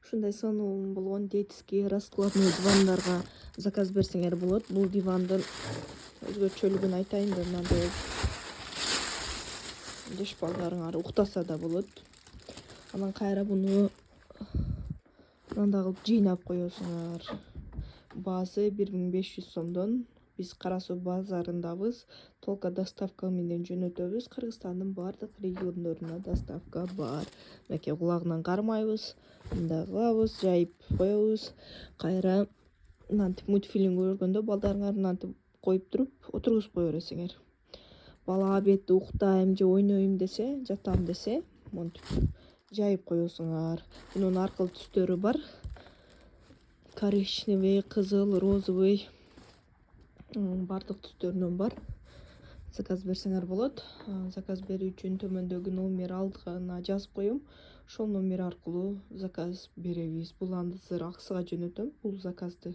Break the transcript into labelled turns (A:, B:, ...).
A: Ушундай сонун болгон детский раскладной дивандарга заказ берсеңер болот. Бул дивандын өзгөчөлүгүн айтайын да, мындай жаш балдарыңар уктаса да болот. Анан кайра буну мындай кылып жыйнап коесуңар. Баасы 1500 сомдон. Биз Кара Суу базарындабыз. Толка доставка менен жөнөтөбүз. Кыргызстандын бардык региондоруна доставка бар. Меке кулагынан кармайбыз. Мындай кылабыз, жайып коебуз. Кайра мынтип мультфильм көргөндө балдарыңар мынтип коюп туруп отургузуп кое бересиңер. Бала абетти уктайм же ойнойм десе, жатам десе, монтип жайып коесуңар. Бунун ар кыл түстөрү бар. Коричневый, кызыл, розовый, бардык түстөрүнөн бар. Заказ берсеңер болот. Заказ берүү үчүн төмөндөгү номер алдына жазып коем. Ошол номер аркылуу заказ беребиз. Бул азыр акысыга жөнөтөм. Бул заказды